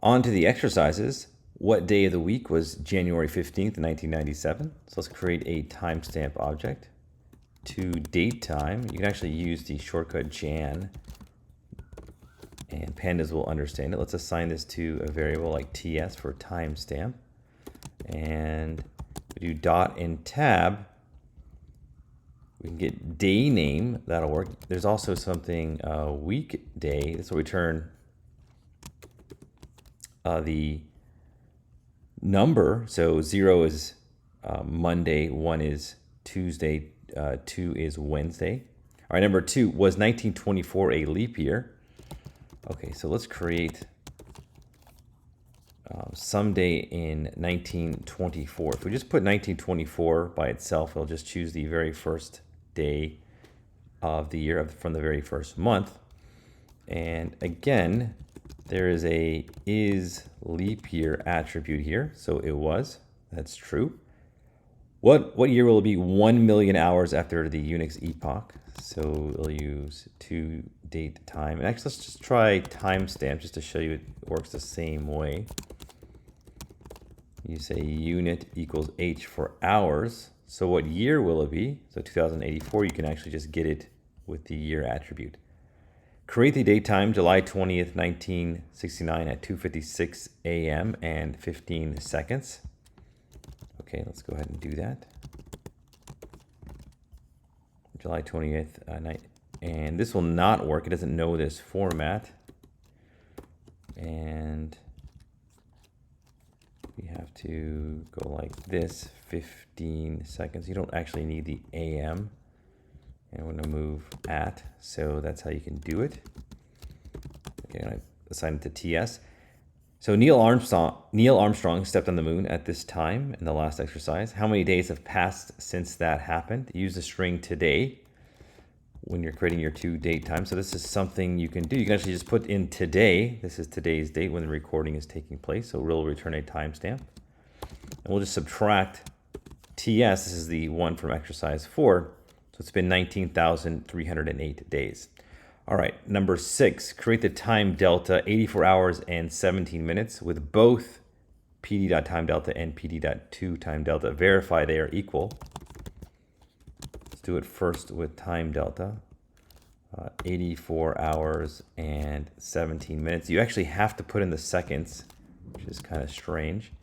On to the exercises. What day of the week was January 15th, 1997? So let's create a timestamp object. To date time, you can actually use the shortcut Jan, and pandas will understand it. Let's assign this to a variable like TS for timestamp. And we do dot and tab. We can get day name, that'll work. There's also something weekday. This will return the number. So 0 is Monday, 1 is Tuesday, 2 is Wednesday. All right, number 2, was 1924 a leap year? Okay, so let's create someday in 1924. If we just put 1924 by itself, it'll just choose the very first day of the year from the very first month. And again, there is a is leap year attribute here. So it was, that's true. What year will it be 1 million hours after the Unix epoch? So we'll use to date time. And actually, let's just try timestamp just to show you it works the same way. You say unit equals H for hours. So what year will it be? So 2084, you can actually just get it with the year attribute. Create the date time, July 20th, 1969 at 2:56 a.m. and 15 seconds. Okay, let's go ahead and do that. July 20th night. And this will not work. It doesn't know this format. And we have to go like this, 15 seconds. You don't actually need the AM. And we're gonna move at, so that's how you can do it. Okay, I assign it to TS. So Neil Armstrong stepped on the moon at this time in the last exercise. How many days have passed since that happened? Use the string today when you're creating your to date time. So this is something you can do. You can actually just put in today. This is today's date when the recording is taking place. So we'll return a timestamp. And we'll just subtract TS. This is the one from exercise 4. So it's been 19,308 days. All right, number 6, create the time delta 84 hours and 17 minutes with both pd.timedelta and pd.toTimeDelta. Verify they are equal. Let's do it first with time delta. 84 hours and 17 minutes. You actually have to put in the seconds, which is kind of strange.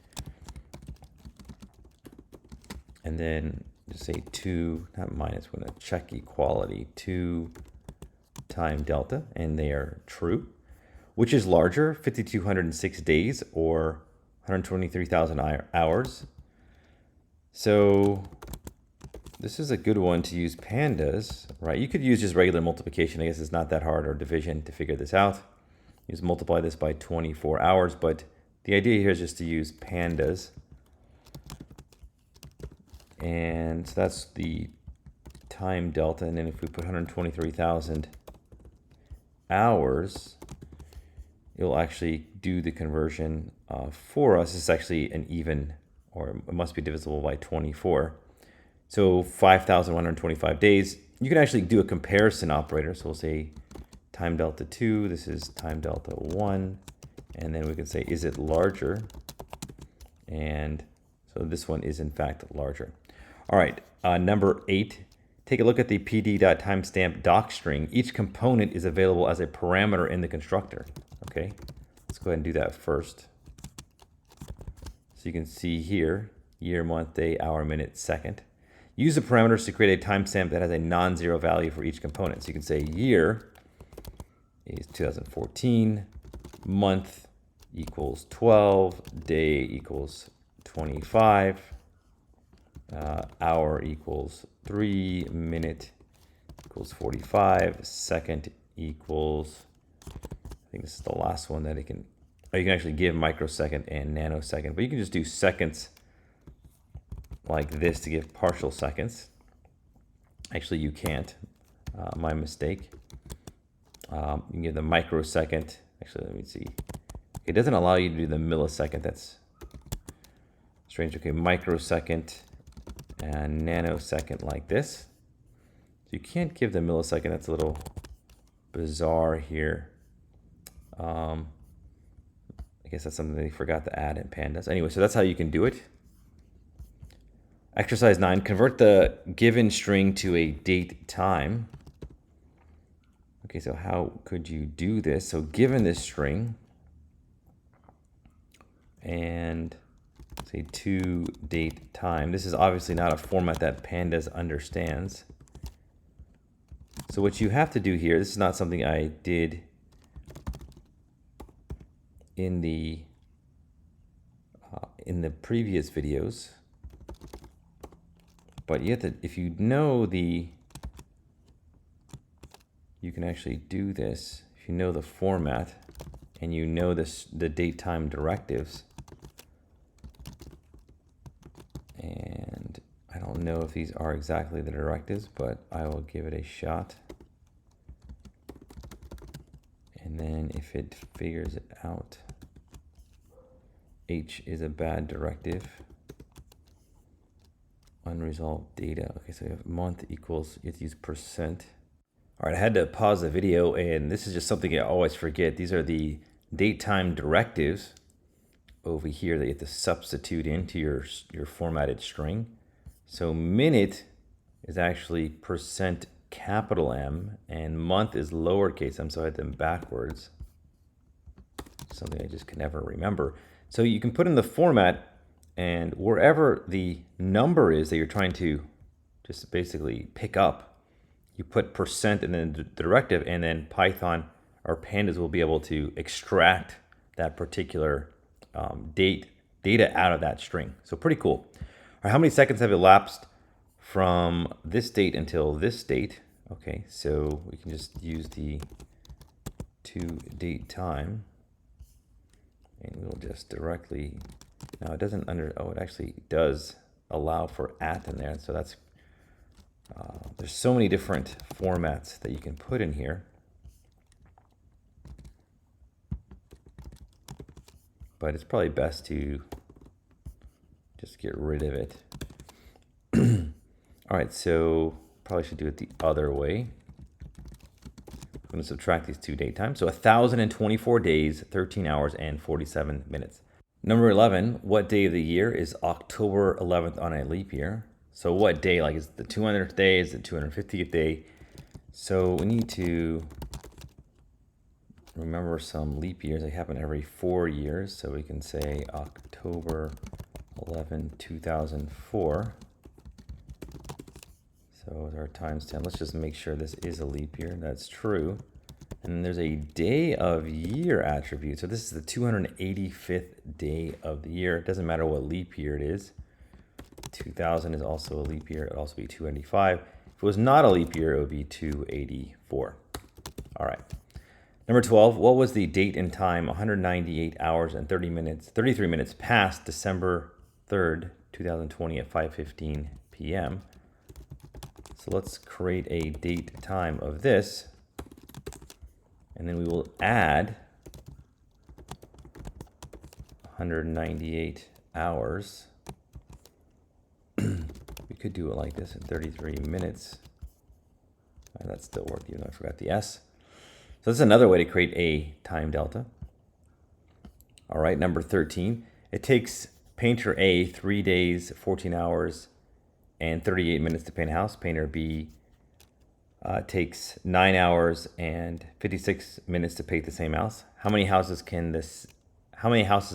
And then just say 2, not minus, we're going to check equality, 2 time delta, and they are true. Which is larger, 5,206 days or 123,000 hours? So this is a good one to use pandas, right? You could use just regular multiplication. I guess it's not that hard, or division to figure this out. Just multiply this by 24 hours, but the idea here is just to use pandas. And so that's the time delta. And then if we put 123,000 hours, it'll actually do the conversion for us. It's actually an even, or it must be divisible by 24. So 5,125 days. You can actually do a comparison operator. So we'll say time delta 2, this is time delta 1, and then we can say, is it larger? And so this one is in fact larger. All right, number 8, take a look at the pd.timestamp doc string. Each component is available as a parameter in the constructor. Okay, let's go ahead and do that first. So you can see here, year, month, day, hour, minute, second. Use the parameters to create a timestamp that has a non-zero value for each component. So you can say year is 2014, month equals 12, day equals 25, hour equals 3, minute equals 45, second equals, I think this is the last one that it can, you can actually give microsecond and nanosecond, but you can just do seconds like this to give partial seconds. Actually, you can't, my mistake. You can give the microsecond, actually, let me see. It doesn't allow you to do the millisecond, that's strange. Okay, microsecond and nanosecond like this. So you can't give the millisecond, that's a little bizarre here. I guess that's something they forgot to add in pandas. Anyway, so that's how you can do it. Exercise 9, convert the given string to a date time. Okay, so how could you do this? So given this string, and say to date time, this is obviously not a format that pandas understands. So what you have to do here, this is not something I did in the previous videos, but you have to, if you know the, you can actually do this. If you know the format and you know this, the date time directives, and I don't know if these are exactly the directives, but I will give it a shot. And then if it figures it out, H is a bad directive. Unresolved data. Okay, so you have month equals, you have to use percent. All right, I had to pause the video, and this is just something I always forget. These are the date time directives over here that you have to substitute into your formatted string. So minute is actually percent capital M, and month is lowercase m, so I had them backwards. Something I just can never remember. So you can put in the format, and wherever the number is that you're trying to just basically pick up, you put percent and then the directive, and then Python or pandas will be able to extract that particular data out of that string. So pretty cool. All right, how many seconds have elapsed from this date until this date? Okay, so we can just use the to date time, and we'll just directly, now it doesn't oh, it actually does allow for at in there. So that's, there's so many different formats that you can put in here. But it's probably best to just get rid of it. All right, so probably should do it the other way. I'm going to subtract these two date times. So 1,024 days, 13 hours, and 47 minutes. Number 11, what day of the year is October 11th on a leap year? So what day, like is it the 200th day, is it the 250th day? So we need to remember some leap years. They happen every 4 years. So we can say October 11, 2004. So our times 10. Let's just make sure this is a leap year. That's true. And there's a day of year attribute. So this is the 285th day of the year. It doesn't matter what leap year it is. 2000 is also a leap year. It would also be 285. If it was not a leap year, it would be 284. All right. Number 12, what was the date and time 198 hours and 33 minutes past December 3rd, 2020 at 5:15 p.m.? So let's create a date time of this, and then we will add 198 hours. We could do it like this in 33 minutes. That still worked, even though I forgot the S. So this is another way to create a time delta. All right, number 13. It takes painter A 3 days, 14 hours, and 38 minutes to paint a house. Painter B takes 9 hours and 56 minutes to paint the same house. How many houses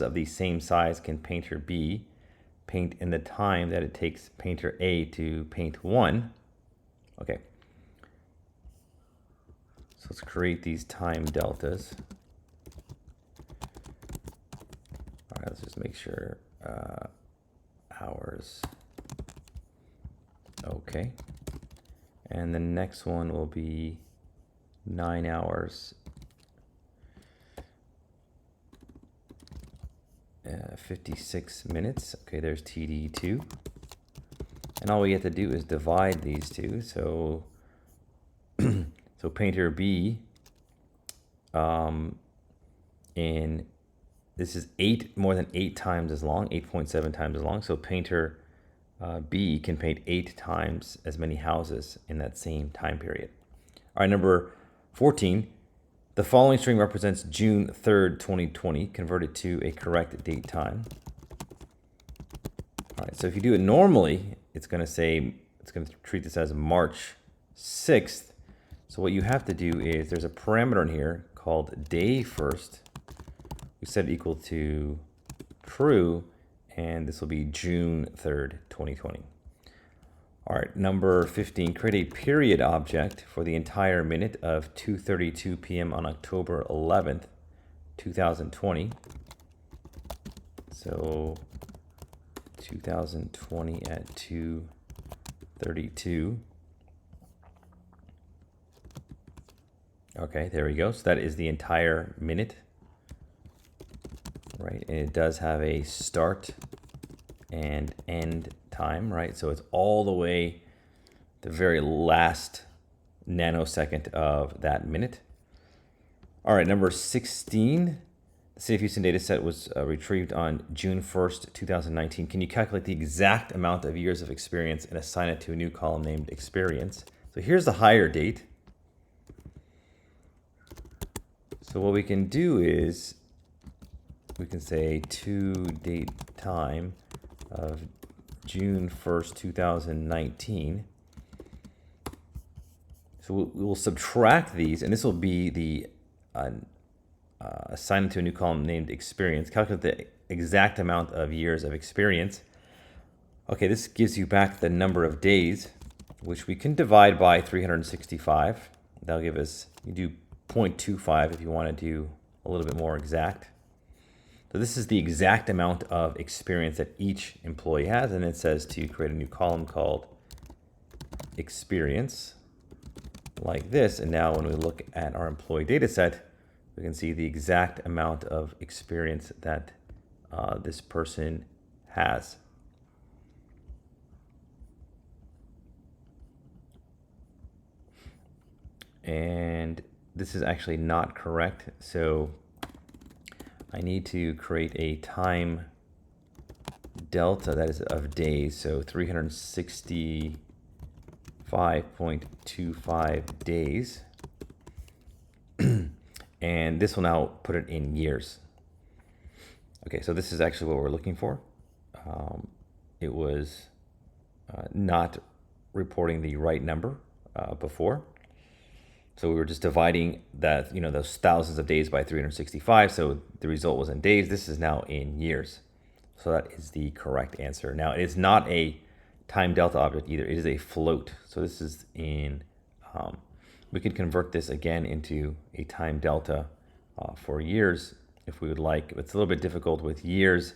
of the same size can painter B paint in the time that it takes painter A to paint one? Okay. So let's create these time deltas. All right, let's just make sure hours. Okay. And the next one will be 9 hours, 56 minutes. Okay, there's TD2. And all we have to do is divide these two. So, so painter B, in this is more than 8 times as long, 8.7 times as long. So painter B can paint 8 times as many houses in that same time period. All right, number 14. The following string represents June 3rd, 2020. Convert it to a correct date time. All right, so if you do it normally, it's going to treat this as March 6th. So what you have to do is there's a parameter in here called day first. We set it equal to true, and this will be June 3rd, 2020. All right, number 15, create a period object for the entire minute of 2:32 p.m. on October 11th, 2020. So 2020 at 2:32. Okay, there we go. So that is the entire minute, right? And it does have a start and end time, right? So it's all the way the very last nanosecond of that minute. All right, number 16, the City of Houston data set was retrieved on June 1st, 2019. Can you calculate the exact amount of years of experience and assign it to a new column named experience? So here's the hire date. So what we can do is we can say to date time of June 1st, 2019. So we'll subtract these, and this will be the assign it to a new column named experience. Calculate the exact amount of years of experience. Okay, this gives you back the number of days, which we can divide by 365. That'll give us, you do 0.25 if you want to do a little bit more exact. So this is the exact amount of experience that each employee has, and it says to create a new column called experience, like this. And now when we look at our employee data set, we can see the exact amount of experience that this person has. And this is actually not correct. So I need to create a time delta that is of days. So 365.25 days. And this will now put it in years. Okay, so this is actually what we're looking for. It was not reporting the right number before. So we were just dividing that, those thousands of days by 365. So the result was in days. This is now in years. So that is the correct answer. Now, it is not a time delta object either. It is a float. So this is in, we could convert this again into a time delta for years if we would like. It's a little bit difficult with years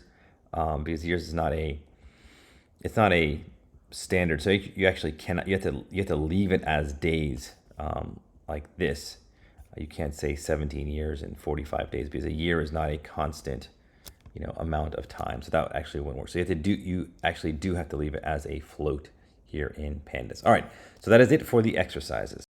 because years is it's not a standard. So you actually cannot, you have to leave it as days. Like this, you can't say 17 years and 45 days because a year is not a constant, amount of time. So that actually wouldn't work. So you actually do have to leave it as a float here in Pandas. All right, so that is it for the exercises.